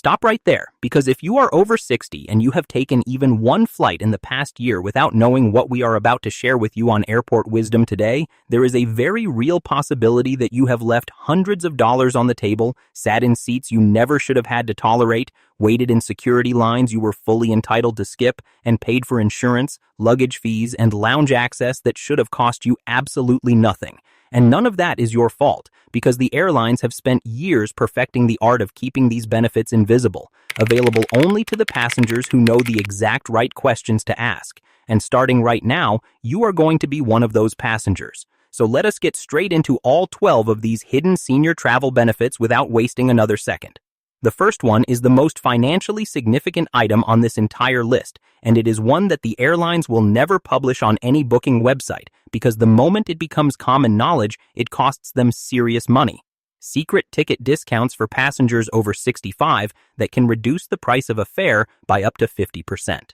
Stop right there, because if you are over 60 and you have taken even one flight in the past year without knowing what we are about to share with you on Airport Wisdom today, there is a very real possibility that you have left hundreds of dollars on the table, sat in seats you never should have had to tolerate, waited in security lines you were fully entitled to skip, and paid for insurance, luggage fees, and lounge access that should have cost you absolutely nothing. And none of that is your fault, because the airlines have spent years perfecting the art of keeping these benefits invisible, available only to the passengers who know the exact right questions to ask. And starting right now, you are going to be one of those passengers. So let us get straight into all 12 of these hidden senior travel benefits without wasting another second. The first one is the most financially significant item on this entire list, and it is one that the airlines will never publish on any booking website, because the moment it becomes common knowledge, it costs them serious money. Secret ticket discounts for passengers over 65 that can reduce the price of a fare by up to 50%.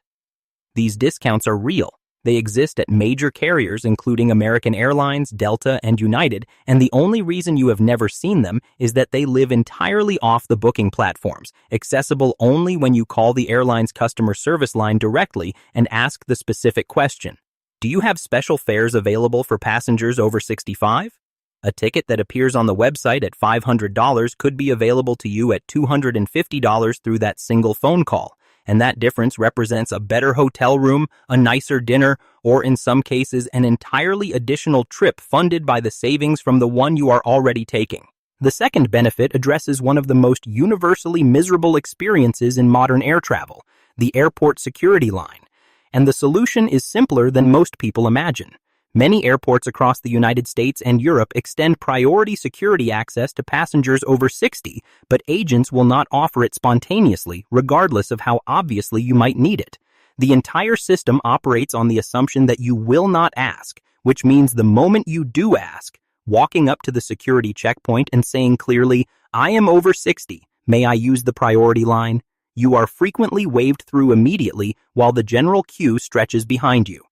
These discounts are real. They exist at major carriers including American Airlines, Delta, and United, and the only reason you have never seen them is that they live entirely off the booking platforms, accessible only when you call the airline's customer service line directly and ask the specific question. Do you have special fares available for passengers over 65? A ticket that appears on the website at $500 could be available to you at $250 through that single phone call. And that difference represents a better hotel room, a nicer dinner, or in some cases an entirely additional trip funded by the savings from the one you are already taking. The second benefit addresses one of the most universally miserable experiences in modern air travel, the airport security line. And the solution is simpler than most people imagine. Many airports across the United States and Europe extend priority security access to passengers over 60, but agents will not offer it spontaneously, regardless of how obviously you might need it. The entire system operates on the assumption that you will not ask, which means the moment you do ask, walking up to the security checkpoint and saying clearly, "I am over 60, may I use the priority line?" you are frequently waved through immediately while the general queue stretches behind you.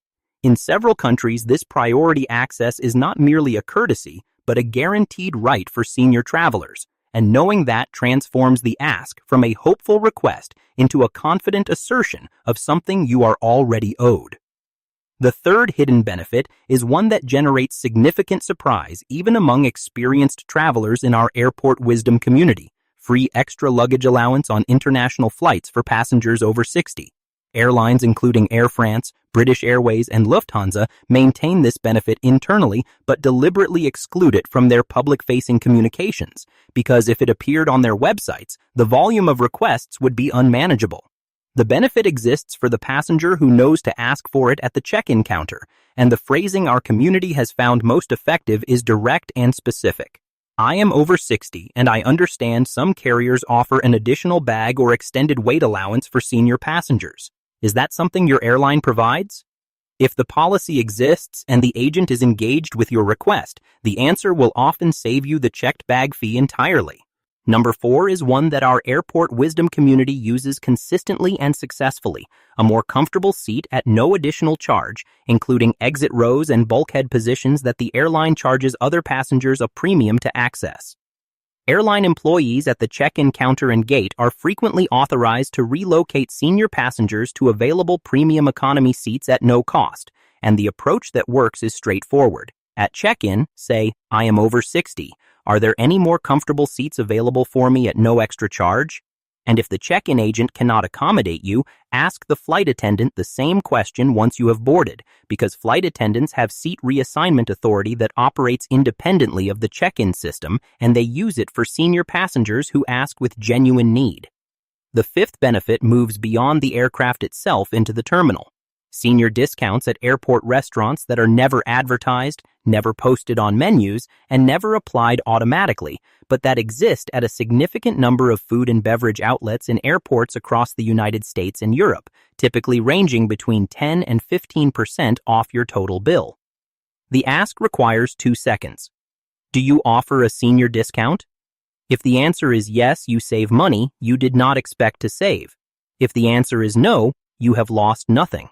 In several countries, this priority access is not merely a courtesy, but a guaranteed right for senior travelers, and knowing that transforms the ask from a hopeful request into a confident assertion of something you are already owed. The third hidden benefit is one that generates significant surprise even among experienced travelers in our Airport Wisdom community: free extra luggage allowance on international flights for passengers over 60. Airlines including Air France, British Airways, and Lufthansa maintain this benefit internally but deliberately exclude it from their public-facing communications, because if it appeared on their websites, the volume of requests would be unmanageable. The benefit exists for the passenger who knows to ask for it at the check-in counter, and the phrasing our community has found most effective is direct and specific. I am over 60, and I understand some carriers offer an additional bag or extended weight allowance for senior passengers. Is that something your airline provides? If the policy exists and the agent is engaged with your request, the answer will often save you the checked bag fee entirely. Number 4 is one that our Airport Wisdom community uses consistently and successfully: a more comfortable seat at no additional charge, including exit rows and bulkhead positions that the airline charges other passengers a premium to access. Airline employees at the check-in counter and gate are frequently authorized to relocate senior passengers to available premium economy seats at no cost, and the approach that works is straightforward. At check-in, say, "I am over 60. Are there any more comfortable seats available for me at no extra charge?" And if the check-in agent cannot accommodate you, ask the flight attendant the same question once you have boarded, because flight attendants have seat reassignment authority that operates independently of the check-in system, and they use it for senior passengers who ask with genuine need. The fifth benefit moves beyond the aircraft itself into the terminal. Senior discounts at airport restaurants that are never advertised, never posted on menus, and never applied automatically, but that exist at a significant number of food and beverage outlets in airports across the United States and Europe, typically ranging between 10 and 15% off your total bill. The ask requires 2 seconds. Do you offer a senior discount? If the answer is yes, you save money you did not expect to save. If the answer is no, you have lost nothing.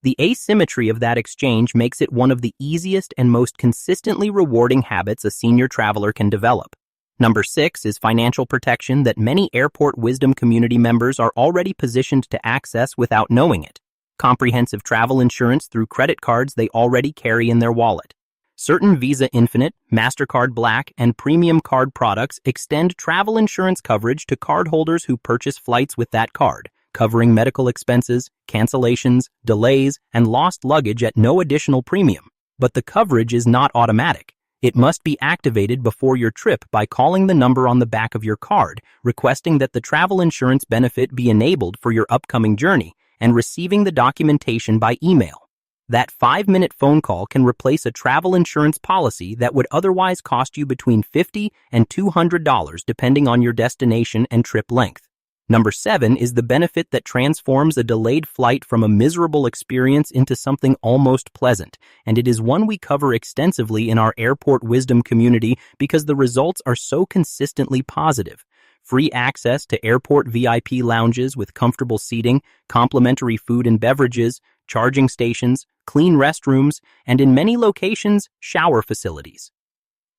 The asymmetry of that exchange makes it one of the easiest and most consistently rewarding habits a senior traveler can develop. Number 6 is financial protection that many Airport Wisdom community members are already positioned to access without knowing it. Comprehensive travel insurance through credit cards they already carry in their wallet. Certain Visa Infinite, MasterCard Black, and Premium Card products extend travel insurance coverage to cardholders who purchase flights with that card, covering medical expenses, cancellations, delays, and lost luggage at no additional premium. But the coverage is not automatic. It must be activated before your trip by calling the number on the back of your card, requesting that the travel insurance benefit be enabled for your upcoming journey, and receiving the documentation by email. That 5-minute phone call can replace a travel insurance policy that would otherwise cost you between $50 and $200 depending on your destination and trip length. Number 7 is the benefit that transforms a delayed flight from a miserable experience into something almost pleasant, and it is one we cover extensively in our Airport Wisdom community because the results are so consistently positive. Free access to airport VIP lounges with comfortable seating, complimentary food and beverages, charging stations, clean restrooms, and in many locations, shower facilities.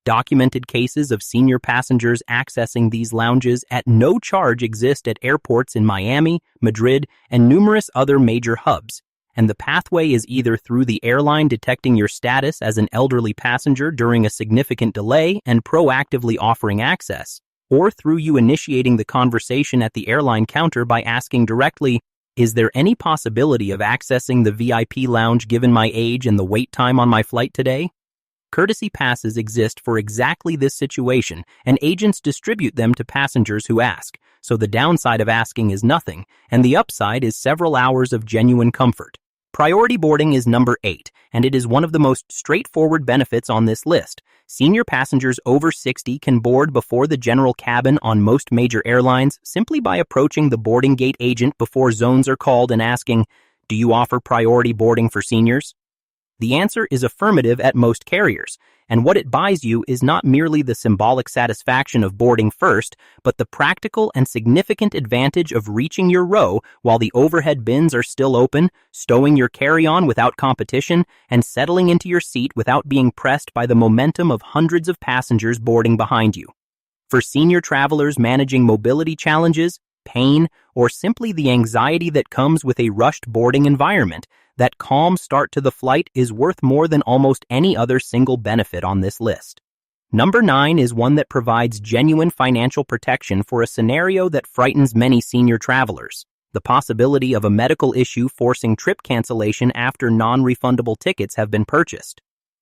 Documented cases of senior passengers accessing these lounges at no charge exist at airports in Miami, Madrid, and numerous other major hubs, and the pathway is either through the airline detecting your status as an elderly passenger during a significant delay and proactively offering access, or through you initiating the conversation at the airline counter by asking directly, "Is there any possibility of accessing the VIP lounge given my age and the wait time on my flight today?" Courtesy passes exist for exactly this situation, and agents distribute them to passengers who ask, so the downside of asking is nothing, and the upside is several hours of genuine comfort. Priority boarding is number 8, and it is one of the most straightforward benefits on this list. Senior passengers over 60 can board before the general cabin on most major airlines simply by approaching the boarding gate agent before zones are called and asking, "Do you offer priority boarding for seniors?" The answer is affirmative at most carriers, and what it buys you is not merely the symbolic satisfaction of boarding first, but the practical and significant advantage of reaching your row while the overhead bins are still open, stowing your carry-on without competition, and settling into your seat without being pressed by the momentum of hundreds of passengers boarding behind you. For senior travelers managing mobility challenges, pain, or simply the anxiety that comes with a rushed boarding environment, that calm start to the flight is worth more than almost any other single benefit on this list. Number 9 is one that provides genuine financial protection for a scenario that frightens many senior travelers: the possibility of a medical issue forcing trip cancellation after non-refundable tickets have been purchased.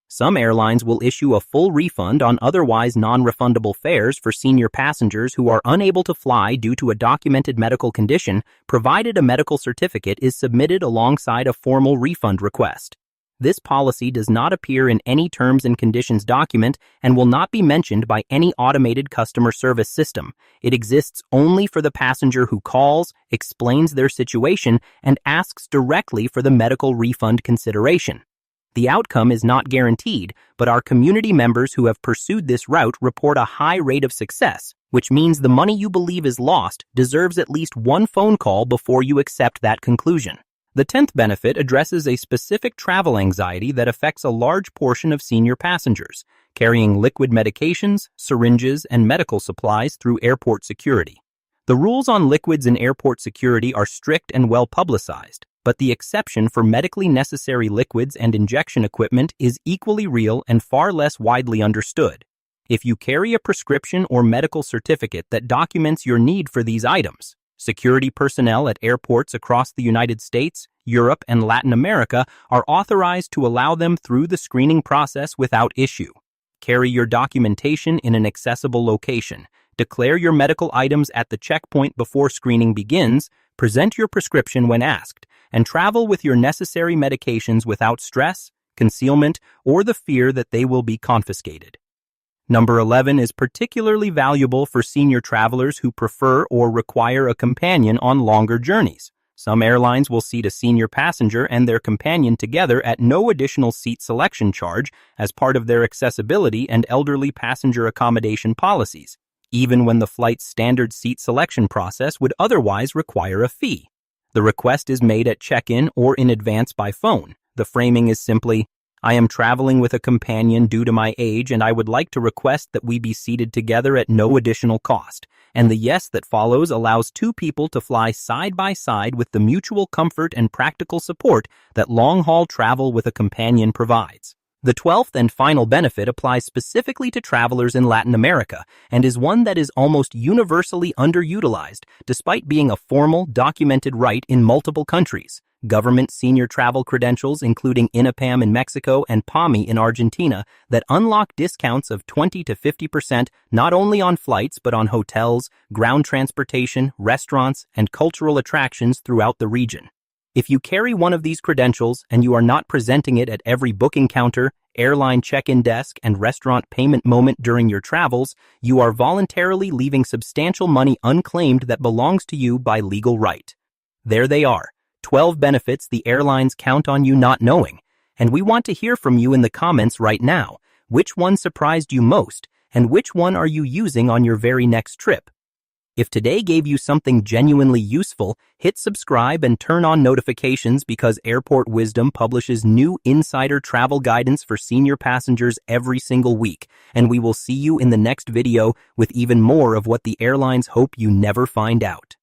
Some airlines will issue a full refund on otherwise non-refundable fares for senior passengers who are unable to fly due to a documented medical condition, provided a medical certificate is submitted alongside a formal refund request. This policy does not appear in any terms and conditions document and will not be mentioned by any automated customer service system. It exists only for the passenger who calls, explains their situation, and asks directly for the medical refund consideration. The outcome is not guaranteed, but our community members who have pursued this route report a high rate of success, which means the money you believe is lost deserves at least one phone call before you accept that conclusion. The 10th benefit addresses a specific travel anxiety that affects a large portion of senior passengers, carrying liquid medications, syringes, and medical supplies through airport security. The rules on liquids in airport security are strict and well publicized, but the exception for medically necessary liquids and injection equipment is equally real and far less widely understood. If you carry a prescription or medical certificate that documents your need for these items, security personnel at airports across the United States, Europe, and Latin America are authorized to allow them through the screening process without issue. Carry your documentation in an accessible location. Declare your medical items at the checkpoint before screening begins. Present your prescription when asked, and travel with your necessary medications without stress, concealment, or the fear that they will be confiscated. Number 11 is particularly valuable for senior travelers who prefer or require a companion on longer journeys. Some airlines will seat a senior passenger and their companion together at no additional seat selection charge as part of their accessibility and elderly passenger accommodation policies, even when the flight's standard seat selection process would otherwise require a fee. The request is made at check-in or in advance by phone. The framing is simply, I am traveling with a companion due to my age, and I would like to request that we be seated together at no additional cost. And the yes that follows allows two people to fly side by side with the mutual comfort and practical support that long-haul travel with a companion provides. The 12th and final benefit applies specifically to travelers in Latin America and is one that is almost universally underutilized, despite being a formal, documented right in multiple countries. Government senior travel credentials, including INAPAM in Mexico and PAMI in Argentina, that unlock discounts of 20 to 50% not only on flights but on hotels, ground transportation, restaurants, and cultural attractions throughout the region. If you carry one of these credentials and you are not presenting it at every booking counter, airline check-in desk, and restaurant payment moment during your travels, you are voluntarily leaving substantial money unclaimed that belongs to you by legal right. There they are, 12 benefits the airlines count on you not knowing, and we want to hear from you in the comments right now. Which one surprised you most, and which one are you using on your very next trip? If today gave you something genuinely useful, hit subscribe and turn on notifications because Airport Wisdom publishes new insider travel guidance for senior passengers every single week, and we will see you in the next video with even more of what the airlines hope you never find out.